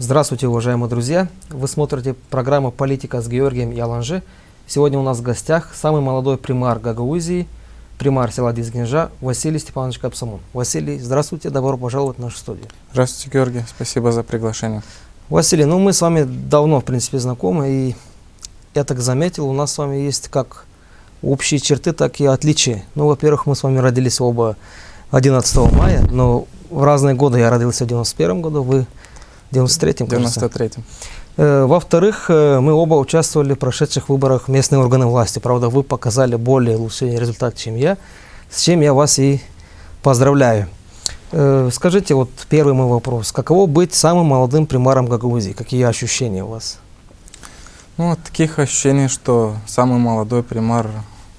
Здравствуйте, уважаемые друзья! Вы смотрите программу «Политика» с Георгием Яланжи. Сегодня у нас в гостях самый молодой примар Гагаузии, примар села Дизгинжа Василий Степанович Капсамон. Василий, здравствуйте, добро пожаловать в нашу студию. Здравствуйте, Георгий, спасибо за приглашение. Василий, мы с вами давно, в принципе, знакомы, и я так заметил, у нас с вами есть как общие черты, так и отличия. Во-первых, мы с вами родились оба 11 мая, но в разные годы. Я родился в 91 году, вы в 93-м, кажется. 93-м. Во-вторых, мы оба участвовали в прошедших выборах в местные органы власти. Правда, вы показали более лучший результат, чем я, с чем я вас и поздравляю. Скажите, вот первый мой вопрос. Каково быть самым молодым примаром Гагаузии? Какие ощущения у вас? Таких ощущений, что самый молодой примар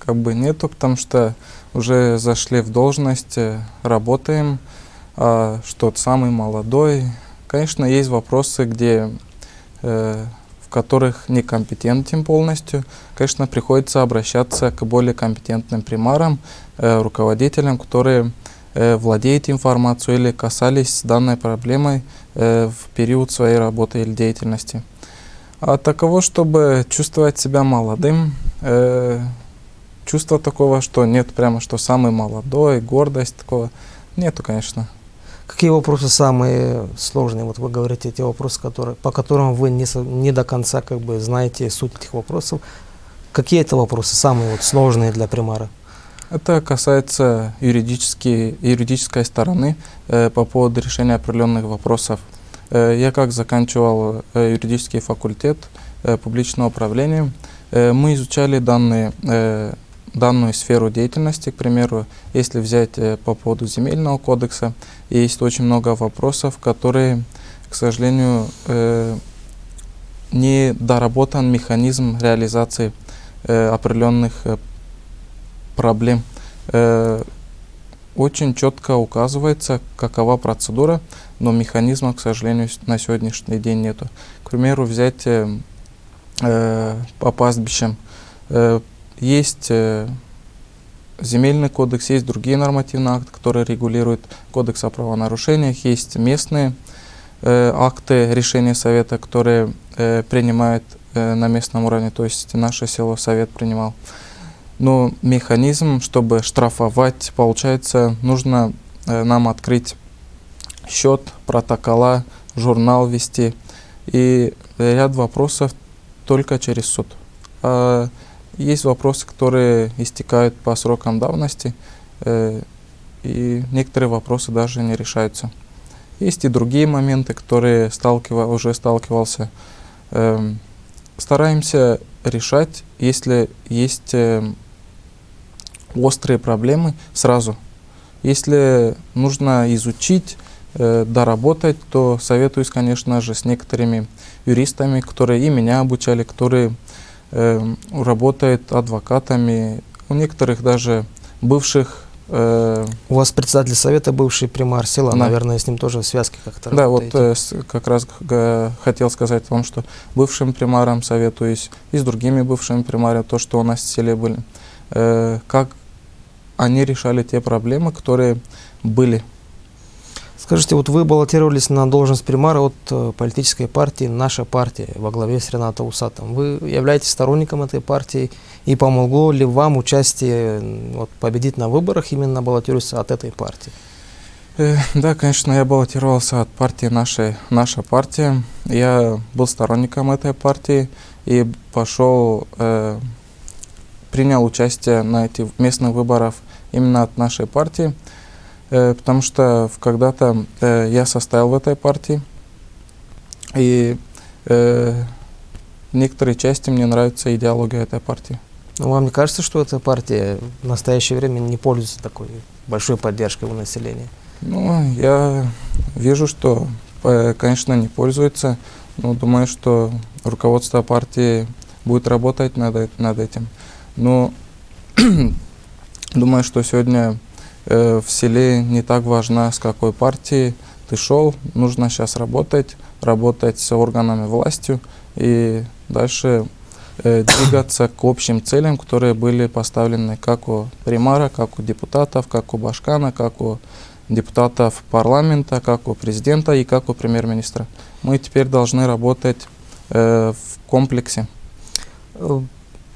нету, потому что уже зашли в должность, работаем, что самый молодой. Конечно, есть вопросы, в которых некомпетентен полностью. Конечно, приходится обращаться к более компетентным примарам, руководителям, которые владеют информацией или касались данной проблемой в период своей работы или деятельности. А таково, чтобы чувствовать себя молодым, чувства такого, что нет прямо, что самый молодой, гордость такого, нету, конечно. Какие вопросы самые сложные? Вот вы говорите, те вопросы, по которым вы не до конца знаете суть этих вопросов. Какие это вопросы самые сложные для примара? Это касается юридической стороны по поводу решения определенных вопросов. Я как заканчивал юридический факультет публичного управления, мы изучали данную сферу деятельности. К примеру, если взять по поводу земельного кодекса, есть очень много вопросов, которые, к сожалению, не доработан механизм реализации определенных проблем. Очень четко указывается, какова процедура, но механизма, к сожалению, на сегодняшний день нету. К примеру, взять по пастбищам. Есть земельный кодекс, есть другие нормативные акты, которые регулируют кодекс о правонарушениях, есть местные акты решения совета, которые принимают на местном уровне, то есть наше село совет принимал. Но механизм, чтобы штрафовать, получается, нужно нам открыть счет, протокола, журнал вести, и ряд вопросов только через суд. Есть вопросы, которые истекают по срокам давности, и некоторые вопросы даже не решаются. Есть и другие моменты, которые уже сталкивался. Стараемся решать, если есть острые проблемы, сразу. Если нужно изучить, доработать, то советуюсь, конечно же, с некоторыми юристами, которые и меня обучали, которые работают адвокатами, у некоторых даже бывших. У вас председатель совета бывший примар села, да. Наверное, с ним тоже в связке как-то работаете. Да, как раз хотел сказать о том, что бывшим примарам советуюсь и с другими бывшими примарами, то, что у нас в селе были, как они решали те проблемы, которые были. Скажите, вы баллотировались на должность примара от политической партии «Наша партия» во главе с Ренатом Усатом. Вы являетесь сторонником этой партии, и помогло ли вам участие, победить на выборах, именно баллотируясь от этой партии? Да, конечно, я баллотировался от партии «Наша партия». Я был сторонником этой партии и принял участие на этих местных выборах именно от нашей партии. Потому что когда-то я состоял в этой партии, и в некоторой части мне нравится идеология этой партии. Вам не кажется, что эта партия в настоящее время не пользуется такой большой поддержкой у населения? Я вижу, что, конечно, не пользуется, но думаю, что руководство партии будет работать над этим. Но думаю, что сегодня в селе не так важно, с какой партии ты шел. Нужно сейчас работать с органами власти и дальше двигаться к общим целям, которые были поставлены как у примара, как у депутатов, как у Башкана, как у депутатов парламента, как у президента и как у премьер-министра. Мы теперь должны работать в комплексе.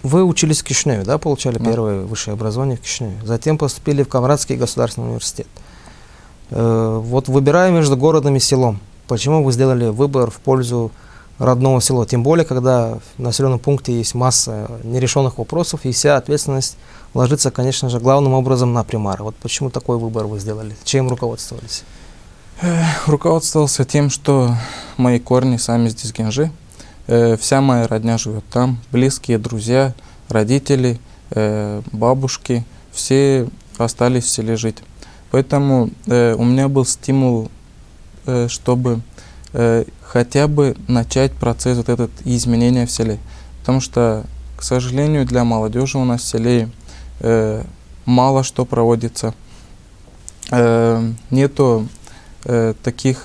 Вы учились в Кишиневе, да, получали Да. первое высшее образование в Кишиневе. Затем поступили в Камрадский государственный университет. Вот выбирая между городом и селом, почему вы сделали выбор в пользу родного села? Тем более, когда в населенном пункте есть масса нерешенных вопросов, и вся ответственность ложится, конечно же, главным образом на примара. Вот почему такой выбор вы сделали? Чем руководствовались? Руководствовался тем, что мои корни сами здесь Генжи. Вся моя родня живет там, близкие, друзья, родители, бабушки, все остались в селе жить. Поэтому у меня был стимул, чтобы хотя бы начать процесс вот этот изменения в селе. Потому что, к сожалению, для молодежи у нас в селе мало что проводится. Нету таких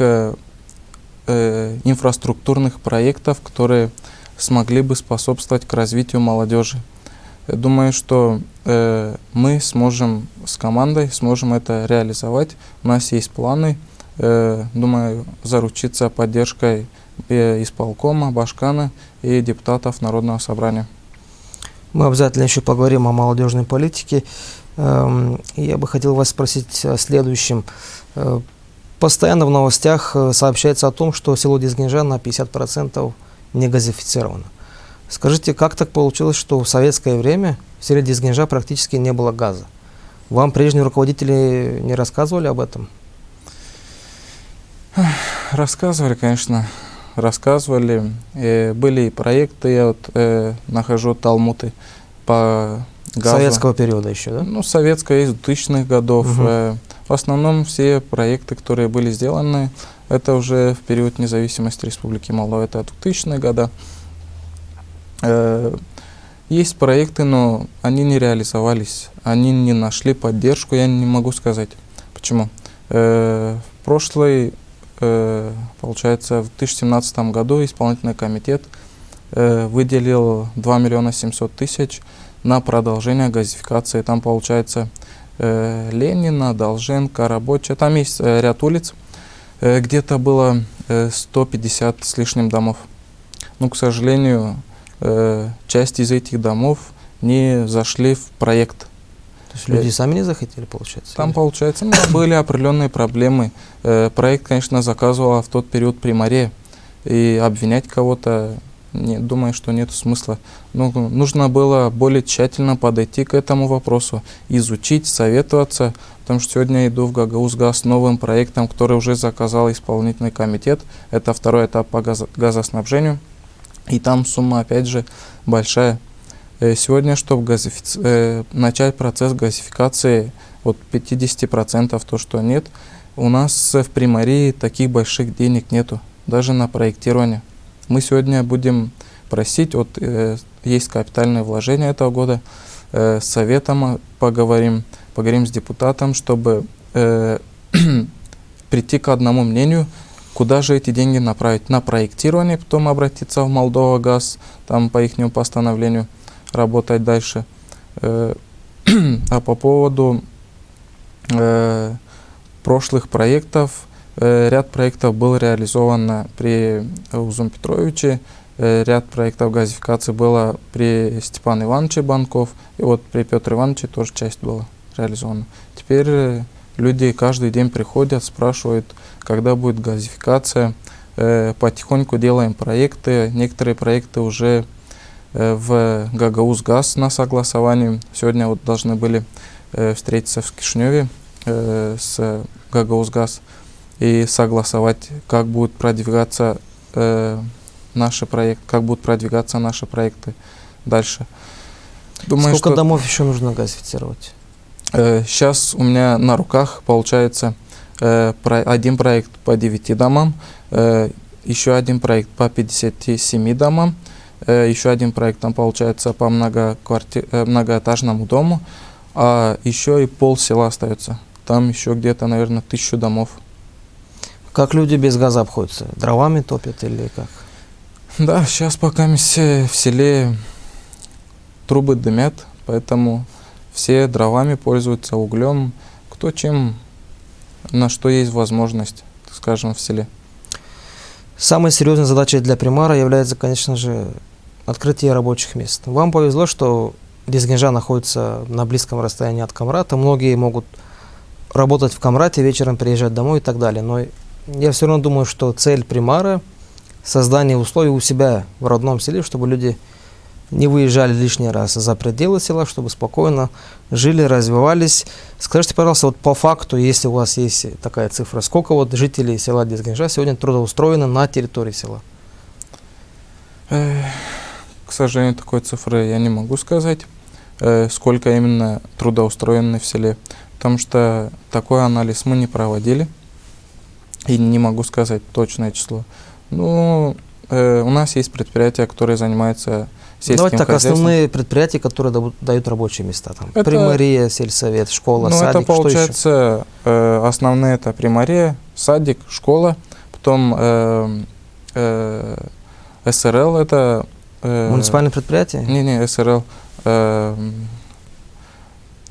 инфраструктурных проектов, которые смогли бы способствовать к развитию молодежи. Я думаю, что мы сможем с командой это реализовать. У нас есть планы. Думаю, заручиться поддержкой исполкома, Башкана и депутатов Народного собрания. Мы обязательно еще поговорим о молодежной политике. Я бы хотел вас спросить о следующем. Постоянно в новостях сообщается о том, что село Дизгинжа на 50% не газифицировано. Скажите, как так получилось, что в советское время в селе Дизгинжа практически не было газа? Вам прежние руководители не рассказывали об этом? Рассказывали, конечно, рассказывали. Были и проекты, я вот нахожу талмуды по газу. Советского периода еще, да? Ну, советского, из 2000-х годов. В основном все проекты, которые были сделаны, это уже в период независимости Республики Молдова, это 2000-е годы. Есть проекты, но они не реализовались, они не нашли поддержку, я не могу сказать. Почему? В прошлый, получается, в 2017 году исполнительный комитет выделил 2 миллиона 700 тысяч на продолжение газификации. Там, получается, Ленина, Долженко, Рабочая. Там есть ряд улиц. Где-то было 150 с лишним домов. Но, к сожалению, часть из этих домов не зашли в проект. То есть люди сами не захотели, получается? Там, получается, были определенные проблемы. Проект, конечно, заказывала в тот период Примария. И обвинять кого-то, не, думаю, что нет смысла. Но нужно было более тщательно подойти к этому вопросу, изучить, советоваться. Потому что сегодня иду в Гагаузгаз с новым проектом, который уже заказал исполнительный комитет. Это второй этап по газоснабжению. И там сумма, опять же, большая. Сегодня, чтобы начать процесс газификации от 50%, то, что нет, у нас в Примарии таких больших денег нету, даже на проектирование. Мы сегодня будем просить, вот есть капитальные вложения этого года, с советом поговорим с депутатом, чтобы прийти к одному мнению, куда же эти деньги направить. На проектирование, потом обратиться в Молдова газ, там по ихнему постановлению работать дальше. А по поводу прошлых проектов, ряд проектов был реализован при Узун Петровиче, ряд проектов газификации было при Степане Ивановиче Банков, и вот при Петре Ивановиче тоже часть была реализована. Теперь люди каждый день приходят, спрашивают, когда будет газификация. Потихоньку делаем проекты, некоторые проекты уже в Гагаузгаз на согласовании. Сегодня вот должны были встретиться в Кишиневе с Гагаузгаз и согласовать, как будут продвигаться наши проекты дальше. Думаю, сколько домов еще нужно газифицировать? Сейчас у меня на руках получается один проект по 9 домам, еще один проект по 57 домам, еще один проект там получается по многоэтажному дому, а еще и пол села остается. Там еще где-то, наверное, 1000 домов. Как люди без газа обходятся? Дровами топят или как? Да, сейчас пока в селе трубы дымят, поэтому все дровами пользуются, углем, кто чем на что есть возможность, так скажем, в селе. Самой серьезной задачей для примара является, конечно же, открытие рабочих мест. Вам повезло, что Дизгинжа находится на близком расстоянии от Камрата. Многие могут работать в Камрате, вечером приезжать домой и так далее. Но я все равно думаю, что цель примара – создание условий у себя в родном селе, чтобы люди не выезжали лишний раз за пределы села, чтобы спокойно жили, развивались. Скажите, пожалуйста, вот по факту, если у вас есть такая цифра, сколько вот жителей села Дизгинжа сегодня трудоустроены на территории села? К сожалению, такой цифры я не могу сказать, сколько именно трудоустроены в селе, потому что такой анализ мы не проводили, и не могу сказать точное число. Ну, у нас есть предприятия, которые занимаются сельским Давайте так, хозяйством. основные предприятия, которые дают рабочие места. Там, Это- примария, сельсовет, школа, Ну, садик, это что еще? получается, основные это примария, садик, школа, потом СРЛ это... Муниципальные предприятия? Не, СРЛ.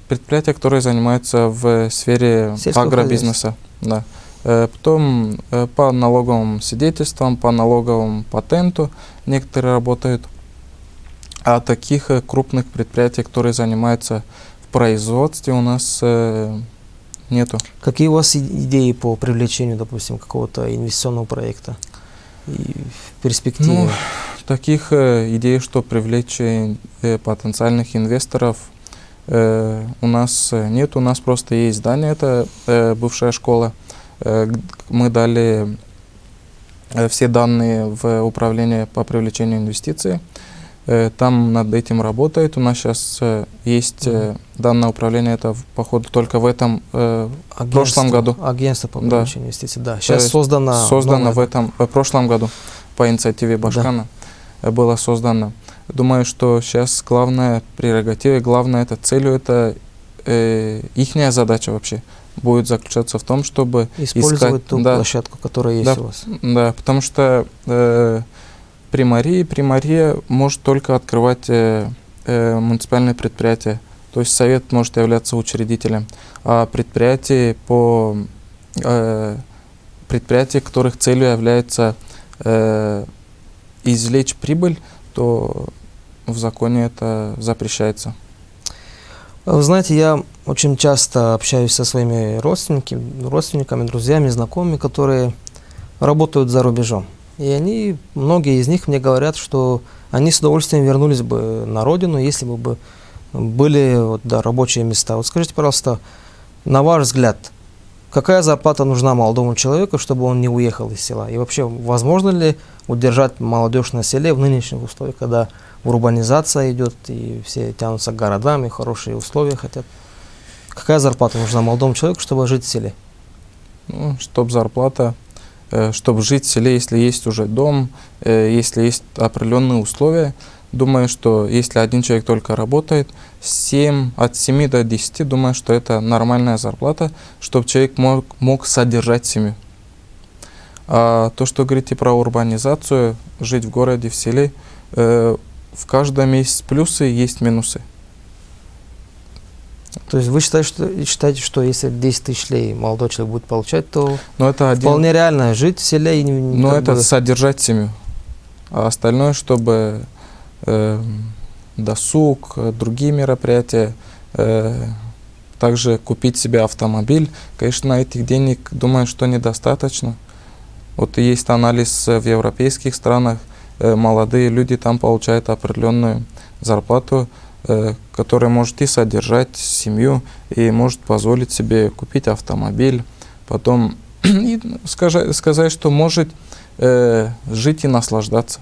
Предприятия, которые занимаются в сфере Сельского агробизнеса. Да. Потом по налоговым свидетельствам, по налоговому патенту некоторые работают. А таких крупных предприятий, которые занимаются в производстве, у нас нету. Какие у вас идеи по привлечению, допустим, какого-то инвестиционного проекта и в перспективе? Ну, таких идей, что привлечь потенциальных инвесторов, у нас нет. У нас просто есть здание, это бывшая школа. Мы дали все данные в управление по привлечению инвестиций. Там над этим работает. У нас сейчас есть данное управление, это походу только в этом прошлом году. Агентство по Да. привлечению инвестиций, да. Сейчас создано новое. в прошлом году по инициативе Башкана было создано. Думаю, что сейчас главная прерогатива, главная это целью, это ихняя задача вообще будет заключаться в том, чтобы Использовать искать, ту площадку, которая есть у вас. Да, потому что примария может только открывать муниципальные предприятия, то есть совет может являться учредителем, а предприятия, которых целью является извлечь прибыль, то в законе это запрещается. Вы знаете, я очень часто общаюсь со своими родственниками, друзьями, знакомыми, которые работают за рубежом. И многие из них мне говорят, что они с удовольствием вернулись бы на родину, если бы были рабочие места. Вот скажите, пожалуйста, на ваш взгляд, какая зарплата нужна молодому человеку, чтобы он не уехал из села? И вообще, возможно ли удержать молодежь на селе в нынешних условиях, когда урбанизация идет, и все тянутся к городам, и хорошие условия хотят? Какая зарплата нужна молодому человеку, чтобы жить в селе? Ну, чтобы жить в селе, если есть уже дом, если есть определенные условия, думаю, что если один человек только работает, от 7 до 10, думаю, что это нормальная зарплата, чтобы человек мог содержать семью. А то, что говорите про урбанизацию, жить в городе, в селе, в каждом есть плюсы, есть минусы. То есть вы считаете, что если 10 тысяч лей молодой человек будет получать, то Но это вполне реально жить в селе и Но это содержать семью. А остальное, чтобы досуг, другие мероприятия, также купить себе автомобиль, конечно, этих денег, думаю, что недостаточно. Вот есть анализ в европейских странах, молодые люди там получают определенную зарплату, которая может и содержать семью, и может позволить себе купить автомобиль, потом сказать, что может жить и наслаждаться.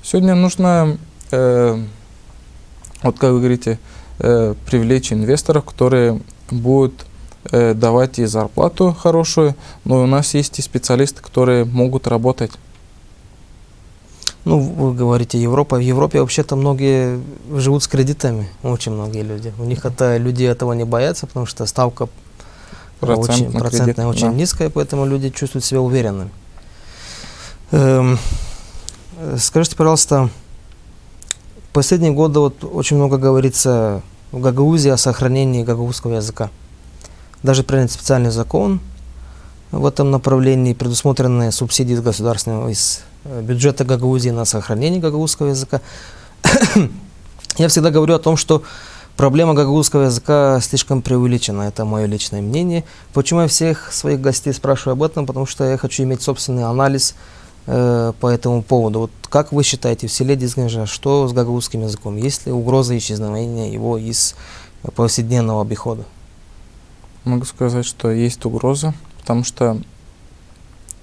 Сегодня нужно, вот как вы говорите, привлечь инвесторов, которые будут давать и зарплату хорошую, но у нас есть и специалисты, которые могут работать. Ну, вы говорите Европа. В Европе вообще-то многие живут с кредитами, очень многие люди. У них люди этого не боятся, потому что ставка процентная очень низкая, поэтому люди чувствуют себя уверенными. Скажите, пожалуйста, в последние годы очень много говорится в Гагаузии о сохранении гагаузского языка. даже принят специальный закон в этом направлении, предусмотрены субсидии из государственного, из бюджета Гагаузии на сохранение гагаузского языка. Я всегда говорю о том, что проблема гагаузского языка слишком преувеличена. Это мое личное мнение. Почему я всех своих гостей спрашиваю об этом? Потому что я хочу иметь собственный анализ по этому поводу. Вот как вы считаете, в селе Дизганжа, что с гагаузским языком? Есть ли угроза исчезновения его из повседневного обихода? Могу сказать, что есть угроза, потому что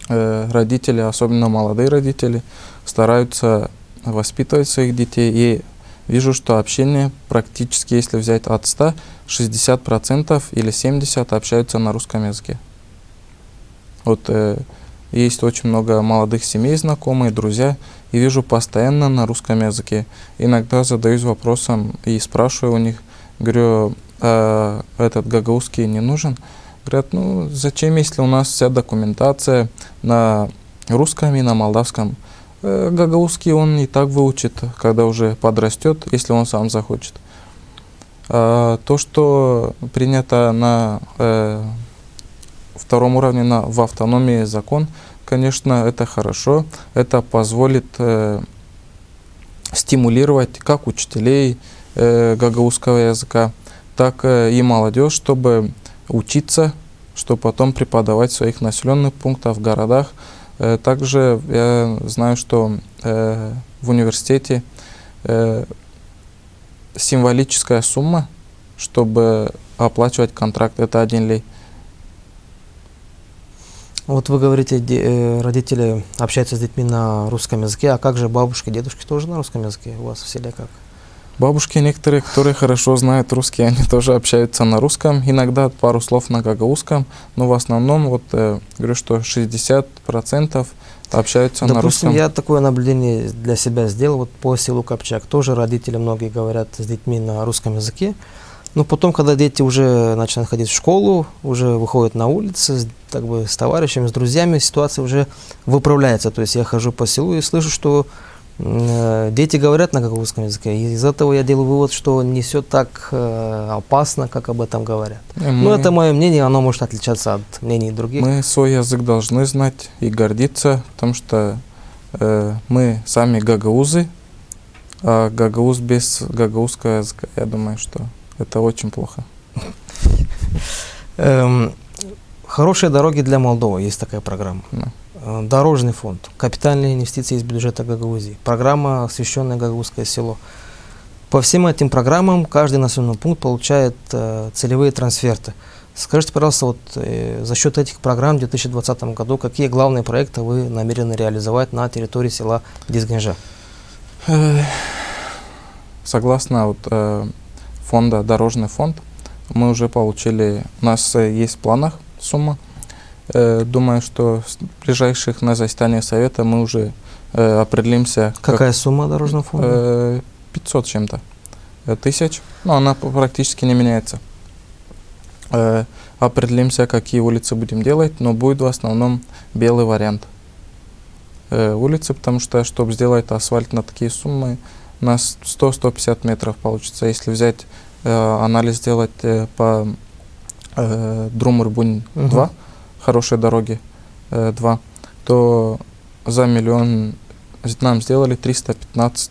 родители, особенно молодые родители, стараются воспитывать своих детей. И вижу, что общение практически, если взять от 100, 60% или 70% общаются на русском языке. Вот есть очень много молодых семей, знакомые, друзья, и вижу постоянно на русском языке. Иногда задаюсь вопросом и спрашиваю у них, говорю, а этот гагаузский не нужен? Говорят, ну зачем, если у нас вся документация на русском и на молдавском? Гагаузский он и так выучит, когда уже подрастет, если он сам захочет. То, что принято на втором уровне в автономии закон, конечно, это хорошо. Это позволит стимулировать как учителей гагаузского языка, так и молодежь, чтобы учиться, чтобы потом преподавать в своих населенных пунктах, в городах. Также я знаю, что в университете символическая сумма, чтобы оплачивать контракт, это 1 лей. Вот вы говорите, родители общаются с детьми на русском языке, а как же бабушки, дедушки тоже на русском языке у вас в селе как? Бабушки некоторые, которые хорошо знают русский, они тоже общаются на русском, иногда пару слов на гагаузском, но в основном, вот говорю, что 60% общаются на русском. Допустим, я такое наблюдение для себя сделал, вот по селу Копчак, тоже родители многие говорят с детьми на русском языке, но потом, когда дети уже начинают ходить в школу, уже выходят на улицы, как бы с товарищами, с друзьями, ситуация уже выправляется, то есть я хожу по селу и слышу, что дети говорят на гагаузском языке, и из этого я делаю вывод, что не все так опасно, как об этом говорят. Но это мое мнение, оно может отличаться от мнений других. Мы свой язык должны знать и гордиться, потому что мы сами гагаузы, а гагауз без гагаузского языка, я думаю, что это очень плохо. Хорошие дороги для Молдовы, есть такая программа. Да. Дорожный фонд, капитальные инвестиции из бюджета Гагаузии, программа «Освященное Гагаузское село». По всем этим программам каждый населенный пункт получает целевые трансферты. Скажите, пожалуйста, вот, за счет этих программ в 2020 году какие главные проекты вы намерены реализовать на территории села Дизганжа? Согласно фонда, дорожный фонд, мы уже получили, у нас есть в планах сумма. Думаю, что в ближайших на заседании совета мы уже определимся. Какая сумма дорожного фонда? 500 чем-то тысяч, но она практически не меняется. Определимся, какие улицы будем делать, но будет в основном белый вариант улицы, потому что, чтобы сделать асфальт на такие суммы, у нас 100-150 метров получится. Если взять анализ сделать по Друмурбунь 2, хорошие дороги 2, то за 1 миллион нам сделали 315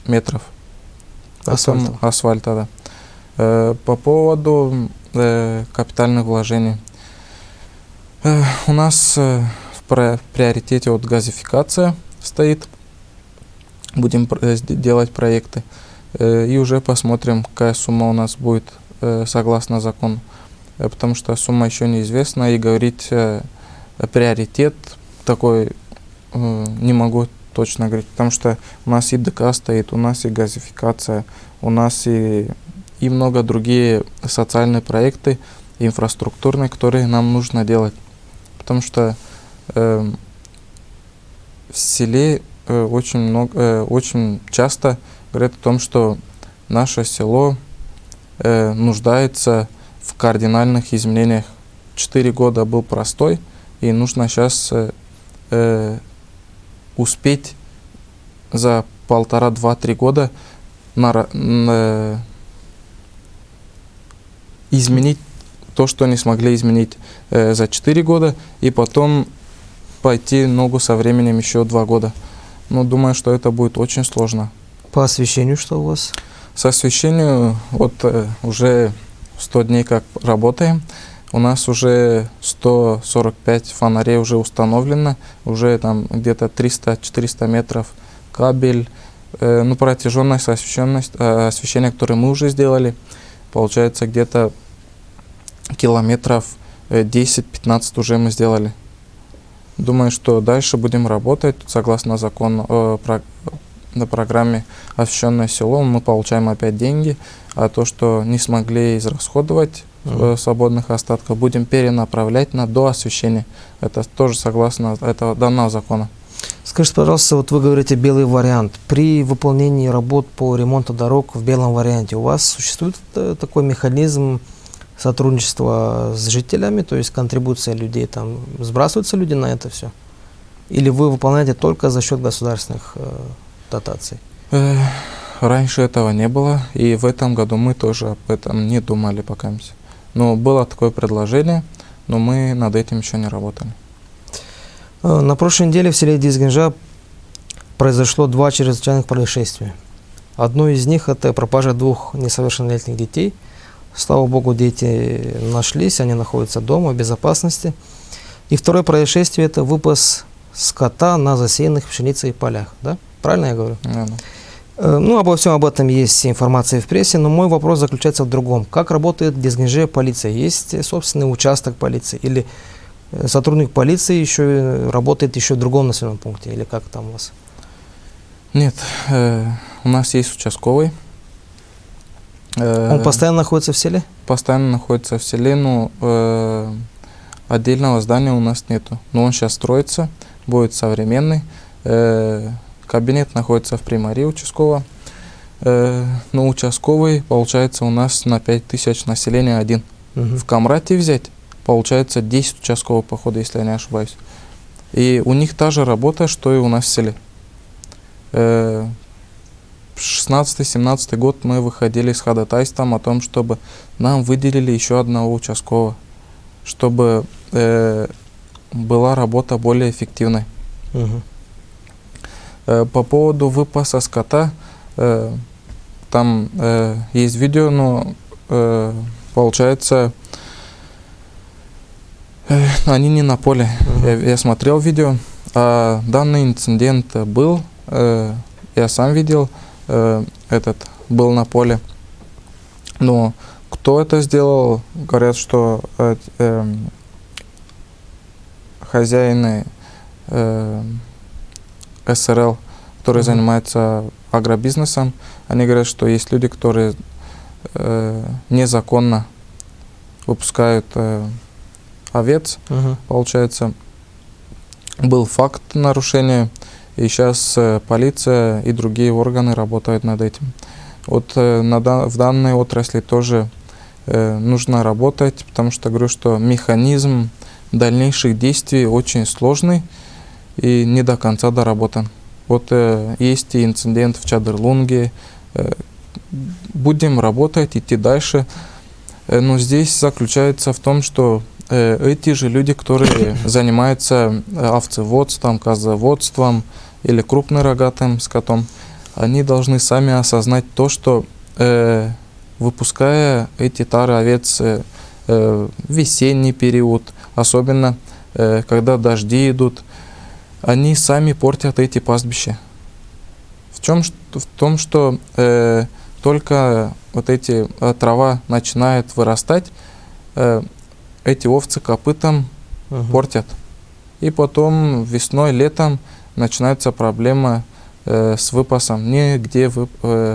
метров асфальта. Да. По поводу капитальных вложений. У нас в приоритете газификация стоит. Будем делать проекты. И уже посмотрим, какая сумма у нас будет согласно закону. Потому что сумма еще неизвестна, и говорить приоритет такой не могу точно говорить, потому что у нас и ДК стоит, у нас и газификация, у нас и много другие социальные проекты, инфраструктурные, которые нам нужно делать. Потому что в селе очень часто говорят о том, что наше село нуждается в кардинальных изменениях. 4 года был простой, и нужно сейчас успеть за 1,5-2-3 года изменить то, что не смогли изменить за 4 года, и потом пойти ногу со временем еще 2 года. Но думаю, что это будет очень сложно. По освещению что у вас? С освещением вот уже 100 дней как работаем. У нас уже 145 фонарей уже установлено, уже там где-то 300-400 метров кабель. Ну, протяженность освещения, которое мы уже сделали, получается где-то километров 10-15 уже мы сделали. Думаю, что дальше будем работать согласно закону на программе «Освещенное село». Мы получаем опять деньги, а то, что не смогли израсходовать свободных остатков, будем перенаправлять на доосвещение. Это тоже согласно этого данного закона. Скажите, пожалуйста, вот вы говорите белый вариант. При выполнении работ по ремонту дорог в белом варианте у вас существует такой механизм сотрудничества с жителями, то есть контрибуция людей, там сбрасываются люди на это все? Или вы выполняете только за счет государственных дотаций? Раньше этого не было, и в этом году мы тоже об этом не думали пока. Но было такое предложение, но мы над этим еще не работали. На прошлой неделе в селе Дизгинжа произошло 2 чрезвычайных происшествия. Одно из них – это пропажа 2 несовершеннолетних детей. Слава богу, дети нашлись, они находятся дома в безопасности. И второе происшествие – это выпас скота на засеянных пшеницей полях. Да? Правильно я говорю? Да. Ну, обо всем об этом есть информация в прессе, но мой вопрос заключается в другом. Как работает в Дизгинже полиция? Есть собственный участок полиции? Или сотрудник полиции еще работает еще в другом населенном пункте? Или как там у вас? Нет, у нас есть участковый. Он постоянно находится в селе? Постоянно находится в селе, но отдельного здания у нас нету. Но он сейчас строится, будет современный. Кабинет находится в примарии участкового. Но участковый, получается, у нас на 5000 населения один. В Камрате взять, получается 10 участковых, походу, если я не ошибаюсь. И у них та же работа, что и у нас в селе. 16-17 год мы выходили с ходатайством о том, чтобы нам выделили еще одного участкового, чтобы была работа более эффективной. По поводу выпаса скота, там есть видео, но получается, они не на поле. Я смотрел видео, а данный инцидент был, я сам видел, был на поле. Но кто это сделал, говорят, что хозяины СРЛ, которые занимаются агробизнесом, они говорят, что есть люди, которые незаконно выпускают овец. Получается, был факт нарушения, и сейчас полиция и другие органы работают над этим. Вот в данной отрасли тоже нужно работать, потому что говорю, что механизм дальнейших действий очень сложный и не до конца доработан. Вот есть и инцидент в Чадырлунге. Будем работать, идти дальше. Но здесь заключается в том, что эти же люди, которые занимаются овцеводством, козоводством или крупнорогатым скотом, они должны сами осознать то, что выпуская эти тары овец в весенний период, особенно когда дожди идут, они сами портят эти пастбища. В том, что только вот эти трава начинает вырастать, эти овцы копытом портят. И потом весной, летом начинается проблема с выпасом, негде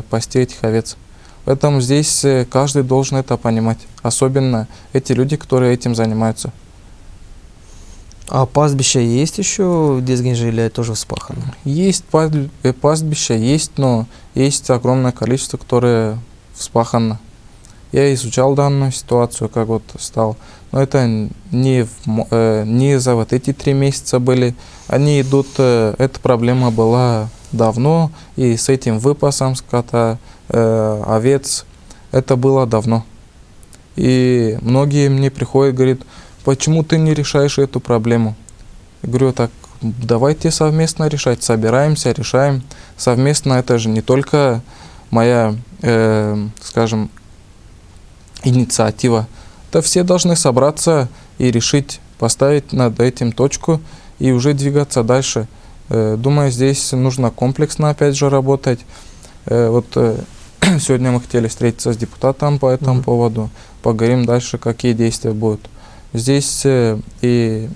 пасти этих овец. Поэтому здесь каждый должен это понимать, особенно эти люди, которые этим занимаются. А пастбища есть еще в Дизгинже или тоже вспахано? Есть пастбища, есть, но есть огромное количество, которое вспахано. Я изучал данную ситуацию, как вот стал. Но это не за вот эти 3 месяца были. Они идут, эта проблема была давно, и с этим выпасом скота, овец, это было давно. И многие мне приходят, говорят, почему ты не решаешь эту проблему? Я говорю, так давайте совместно решать, собираемся, решаем. Совместно это же не только моя, скажем, инициатива. Это все должны собраться и решить, поставить над этим точку и уже двигаться дальше. Думаю, здесь нужно комплексно опять же работать. Сегодня мы хотели встретиться с депутатом по этому поводу, поговорим дальше, какие действия будут. Здесь и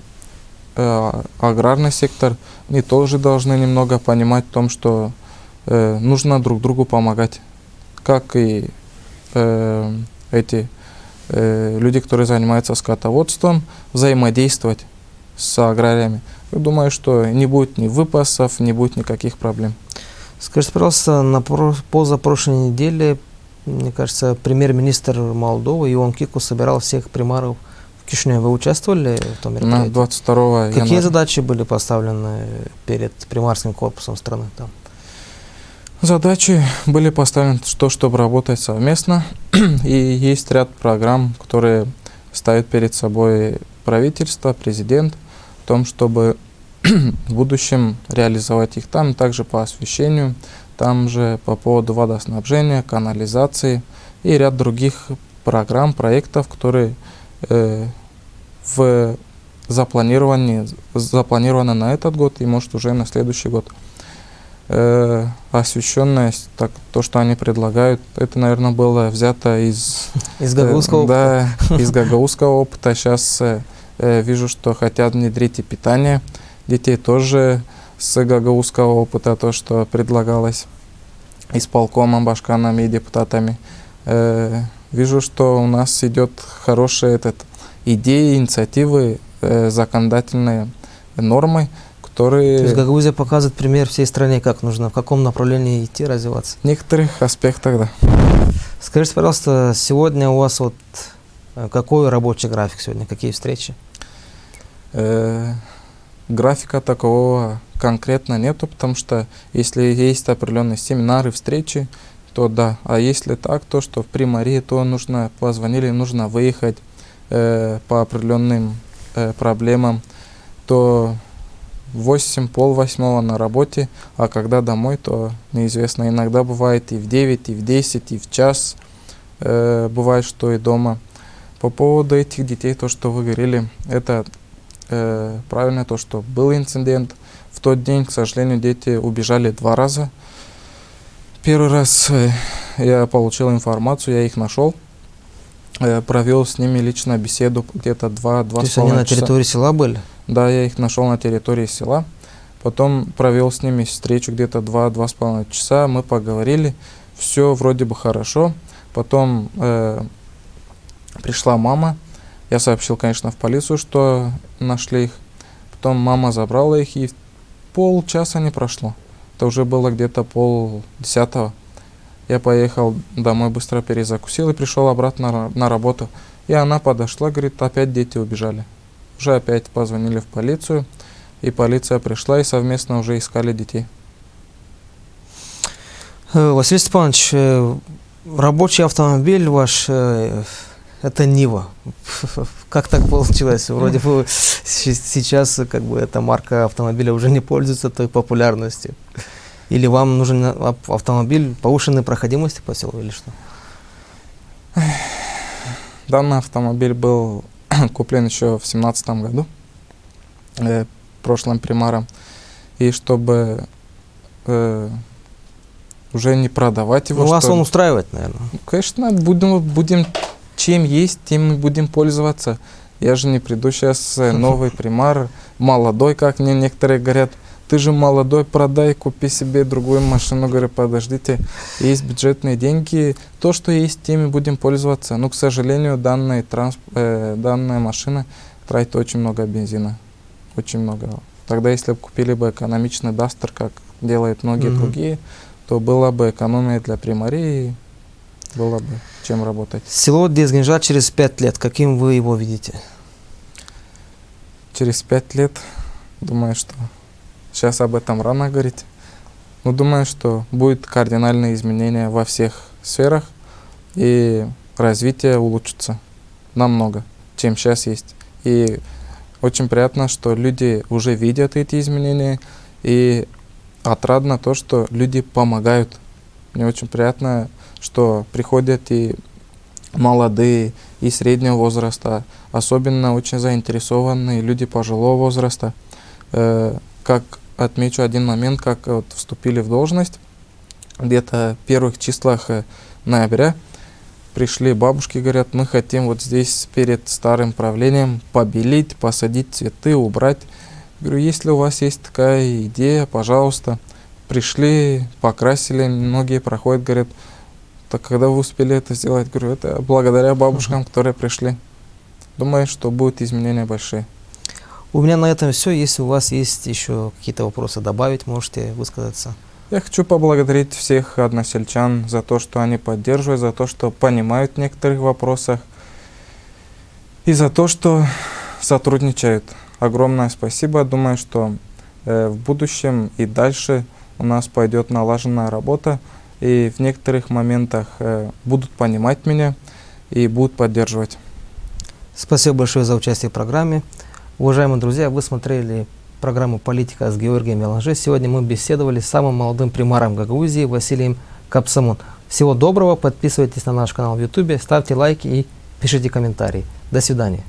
аграрный сектор, они тоже должны немного понимать в том, что нужно друг другу помогать, как и эти люди, которые занимаются скотоводством, взаимодействовать с аграриями. Я думаю, что не будет ни выпасов, не будет никаких проблем. Скажите, пожалуйста, на позапрошлой неделе, мне кажется, премьер-министр Молдовы Ион Кику собирал всех примаров в Кишиневе. Вы участвовали в том мероприятии? На 22 января. Какие задачи были поставлены перед примарским корпусом страны там? Задачи были поставлены, чтобы работать совместно. И есть ряд программ, которые ставит перед собой правительство, президент, в том, чтобы в будущем реализовать их там, также по освещению, там же по поводу водоснабжения, канализации и ряд других программ, проектов, которые запланированы на этот год и, может, уже на следующий год. Освещенность, то, что они предлагают, это, наверное, было взято из гагаузского опыта. Да, из гагаузского опыта. Сейчас вижу, что хотят внедрить и питание детей тоже с гагаузского опыта, то, что предлагалось исполкомом, башканами и депутатами. Вижу, что у нас идет хорошие идеи, инициативы, законодательные нормы, которые... То есть Гагаузия показывает пример всей стране, как нужно, в каком направлении идти, развиваться. В некоторых аспектах, да. Скажите, пожалуйста, сегодня у вас какой рабочий график сегодня, какие встречи? Графика такого конкретно нету, потому что если есть определенные семинары, встречи, то да. А если так, то что в Приморье, то позвонили, нужно выехать по определенным проблемам, то 8, пол-8 на работе, а когда домой, то неизвестно. Иногда бывает и в 9, и в 10, и в час. Бывает, что и дома. По поводу этих детей, то, что вы говорили, это правильно, то, что был инцидент. В тот день, к сожалению, дети убежали 2 раза. Первый раз я получил информацию, я их нашел, провел с ними лично беседу где-то 2-2,5 часа. То есть они на территории села были? Да, я их нашел на территории села. Потом провел с ними встречу где-то 2-2,5 часа. Мы поговорили, все вроде бы хорошо. Потом пришла мама. Я сообщил, конечно, в полицию, что нашли их. Потом мама забрала их, и полчаса не прошло. Это уже было где-то 9:30. Я поехал домой, быстро перезакусил и пришел обратно на работу. И она подошла, говорит, опять дети убежали. Уже опять позвонили в полицию, и полиция пришла, и совместно уже искали детей. Василий Степанович, рабочий автомобиль ваш, это Нива. Как так получилось? Вроде бы сейчас эта марка автомобиля уже не пользуется той популярностью. Или вам нужен автомобиль повышенной проходимости по селу, или что? Данный автомобиль был куплен еще в 2017 году, прошлым примаром. И чтобы уже не продавать его. Вас он устраивает, наверное? Конечно, будем чем есть, тем и будем пользоваться. Я же не приду сейчас новый примар, молодой, как мне некоторые говорят. Ты же молодой, продай, купи себе другую машину. Говорю, подождите, есть бюджетные деньги, то, что есть, теми будем пользоваться. Но, к сожалению, данная машина тратит очень много бензина, очень много. Тогда, если бы купили бы экономичный Дастер, как делают многие другие, то была бы экономия для Приморья, было бы чем работать. Село Дезгинжа через 5 лет, каким вы его видите? Через 5 лет, думаю, что сейчас об этом рано говорить. Но думаю, что будет кардинальные изменения во всех сферах и развитие улучшится. намного, чем сейчас есть. И очень приятно, что люди уже видят эти изменения, и отрадно то, что люди помогают. Мне очень приятно, что приходят и молодые, и среднего возраста, особенно очень заинтересованные люди пожилого возраста. Как отмечу один момент, как вот вступили в должность, где-то в первых числах ноября пришли бабушки, говорят, мы хотим вот здесь перед старым правлением побелить, посадить цветы, убрать. Говорю, если у вас есть такая идея, пожалуйста. Пришли, покрасили, многие проходят, говорят, так когда вы успели это сделать? Говорю, это благодаря бабушкам, которые пришли. Думаю, что будут изменения большие. У меня на этом все. Если у вас есть еще какие-то вопросы добавить, можете высказаться. Я хочу поблагодарить всех односельчан за то, что они поддерживают, за то, что понимают в некоторых вопросах и за то, что сотрудничают. Огромное спасибо. Думаю, что в будущем и дальше у нас пойдет налаженная работа, и в некоторых моментах будут понимать меня и будут поддерживать. Спасибо большое за участие в программе. Уважаемые друзья, вы смотрели программу «Политика» с Георгием Яланже. Сегодня мы беседовали с самым молодым примаром Гагаузии Василием Капсамон. Всего доброго, подписывайтесь на наш канал в YouTube, ставьте лайки и пишите комментарии. До свидания.